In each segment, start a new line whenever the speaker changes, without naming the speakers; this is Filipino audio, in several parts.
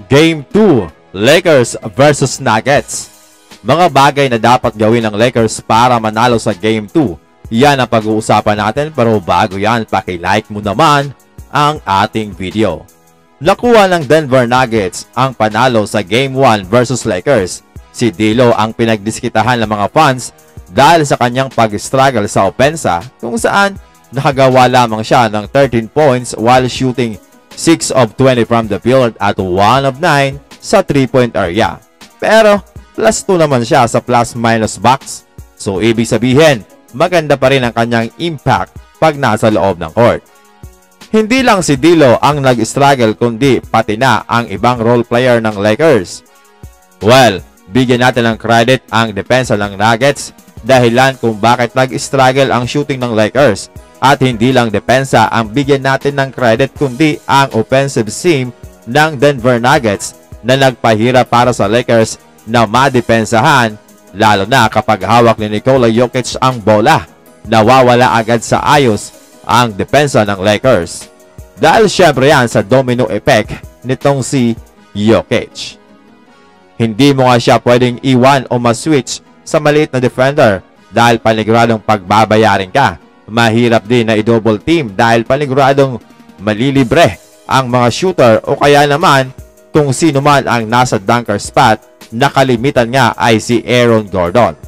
Game 2, Lakers versus Nuggets. Mga bagay na dapat gawin ng Lakers para manalo sa Game 2. Yan ang pag-uusapan natin, pero bago yan, paki-like mo naman ang ating video. Nakuha ng Denver Nuggets ang panalo sa Game 1 versus Lakers. Si D'Lo ang pinagdiskitahan ng mga fans dahil sa kanyang pag-struggle sa opensa, kung saan nakagawa lamang siya ng 13 points while shooting 6 of 20 from the field at 1 of 9 sa 3-point area. Pero plus 2 naman siya sa plus-minus box. So ibig sabihin, maganda pa rin ang kanyang impact pag nasa loob ng court. Hindi lang si D'Lo ang nag-struggle kundi pati na ang ibang role player ng Lakers. Well, bigyan natin ng credit ang depensa ng Nuggets dahilan kung bakit nag-struggle ang shooting ng Lakers. At hindi lang depensa ang bigyan natin ng credit kundi ang offensive team ng Denver Nuggets na nagpahirap para sa Lakers na madepensahan, lalo na kapag hawak ni Nikola Jokic ang bola. Nawawala agad sa ayos ang depensa ng Lakers. Dahil syempre yan sa domino effect nitong si Jokic. Hindi mo nga siya pwedeng iwan o ma-switch sa maliit na defender dahil paniguradong pagbabayarin ka. Mahirap din na i-double team dahil paniguradong malilibre ang mga shooter o kaya naman kung sino man ang nasa dunker spot, nakalimitan nga ay si Aaron Gordon.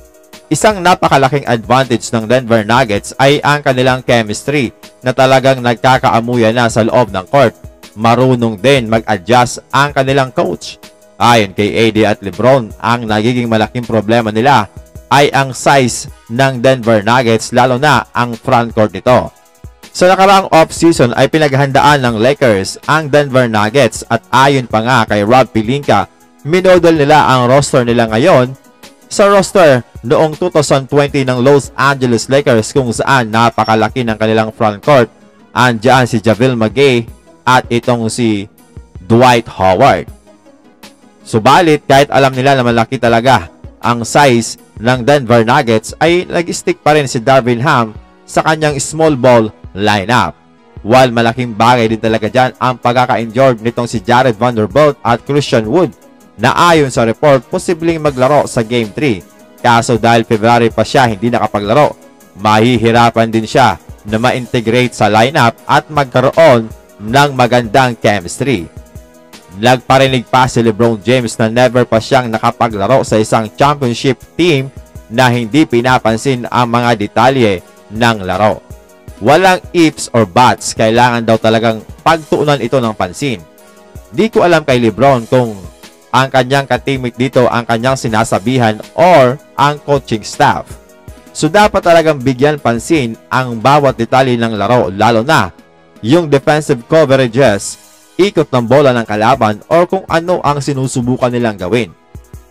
Isang napakalaking advantage ng Denver Nuggets ay ang kanilang chemistry na talagang nagkakaamuyan na sa loob ng court. Marunong din mag-adjust ang kanilang coach. Ayon kay AD at LeBron, ang nagiging malaking problema nila ay ang size ng Denver Nuggets, lalo na ang frontcourt nito. Sa nakaraang off-season ay pinaghandaan ng Lakers ang Denver Nuggets at ayon pa nga kay Rob Pelinka, minodel nila ang roster nila ngayon sa roster noong 2020 ng Los Angeles Lakers kung saan napakalaki ng kanilang frontcourt. Andiyan si JaVale McGee at itong si Dwight Howard. Subalit kahit alam nila na malaki talaga ang size ng Denver Nuggets ay nag-stick pa rin si Darvin Ham sa kanyang small ball lineup. While malaking bagay din talaga dyan ang pagkaka-injured nitong si Jared Vanderbilt at Christian Wood na ayon sa report posibleng maglaro sa Game 3. Kaso dahil February pa siya hindi nakapaglaro, mahihirapan din siya na ma-integrate sa lineup at magkaroon ng magandang chemistry. Nagparinig pa si LeBron James na never pa siyang nakapaglaro sa isang championship team na hindi pinapansin ang mga detalye ng laro. Walang ifs or buts, kailangan daw talagang pagtuunan ito ng pansin. Di ko alam kay LeBron kung ang kanyang ka-teammate dito ang kanyang sinasabihan or ang coaching staff. So dapat talagang bigyan pansin ang bawat detalye ng laro, lalo na yung defensive coverages, ikot ng bola ng kalaban or kung ano ang sinusubukan nilang gawin.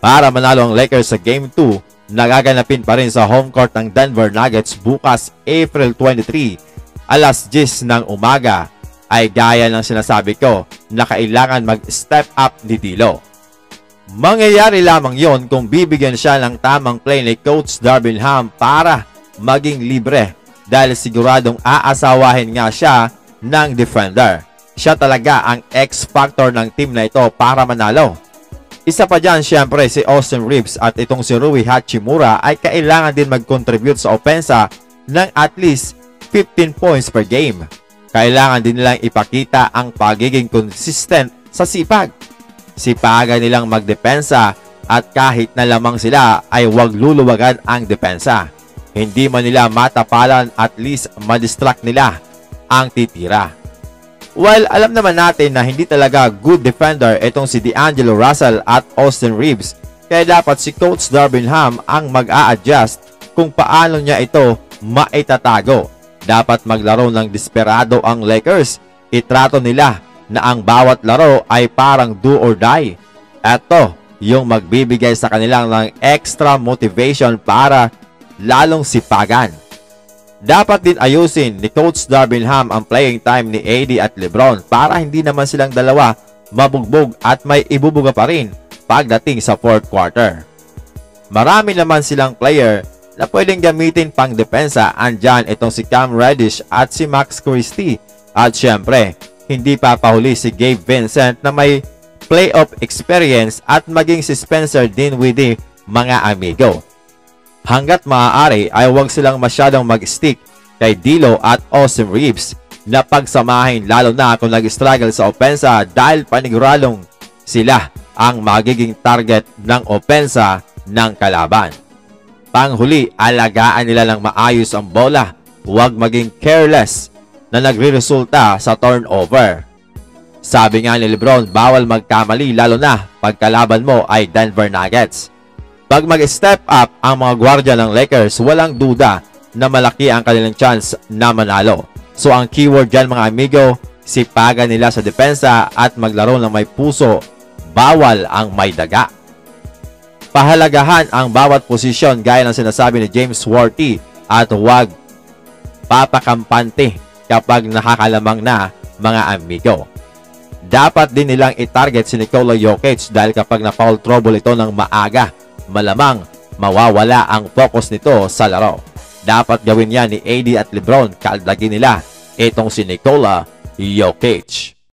Para manalo ang Lakers sa Game 2, nagaganapin pa rin sa home court ng Denver Nuggets bukas April 23, alas 10 ng umaga. Ay gaya ng sinasabi ko na kailangan mag-step up ni D'Lo. Mangyayari lamang yon kung bibigyan siya ng tamang play ni Coach Darvin Ham para maging libre dahil siguradong aasawahin nga siya ng defender. Siya talaga ang X-factor ng team na ito para manalo. Isa pa dyan syempre si Austin Reeves at itong si Rui Hachimura ay kailangan din mag-contribute sa opensa ng at least 15 points per game. Kailangan din nilang ipakita ang pagiging consistent sa sipag. Sipagan nilang magdepensa at kahit na lamang sila ay huwag luluwagan ang depensa. Hindi man nila matapalan, at least madistract nila ang titira. While alam naman natin na hindi talaga good defender itong si D'Angelo Russell at Austin Reeves, kaya dapat si Coach Darvin Ham ang mag-a-adjust kung paano niya ito maitatago. Dapat maglaro ng desperado ang Lakers. Itrato nila na ang bawat laro ay parang do or die. Ito yung magbibigay sa kanilang ng extra motivation para lalong sipagan. Dapat din ayusin ni Coach Darvin Ham ang playing time ni AD at LeBron para hindi naman silang dalawa mabugbog at may ibubuga pa rin pagdating sa fourth quarter. Marami naman silang player na pwedeng gamitin pang depensa. Andyan itong si Cam Reddish at si Max Christie. At syempre, hindi papahuli si Gabe Vincent na may playoff experience at maging si Spencer Dinwiddie, mga amigo. Hanggat maaari ay huwag silang masyadong mag-stick kay D'Lo at Austin Reeves na pagsamahin, lalo na kung nag-struggle sa opensa dahil paniguradong sila ang magiging target ng opensa ng kalaban. Panghuli, alagaan nila ng maayos ang bola. Huwag maging careless na nagre-resulta sa turnover. Sabi nga ni LeBron, bawal magkamali lalo na pagkalaban mo ay Denver Nuggets. Pag mag-step up ang mga gwardiya ng Lakers, walang duda na malaki ang kanilang chance na manalo. So ang keyword dyan, mga amigo, sipagan nila sa depensa at maglaro ng may puso, bawal ang may daga. Pahalagahan ang bawat posisyon gaya ng sinasabi ni James Worthy at huwag papakampante kapag nakakalamang na, mga amigo. Dapat din nilang i-target si Nikola Jokic dahil kapag na-foul trouble ito ng maaga, malamang mawawala ang focus nito sa laro. Dapat gawin yan ni AD at LeBron, kaldagin nila itong si Nikola Jokic.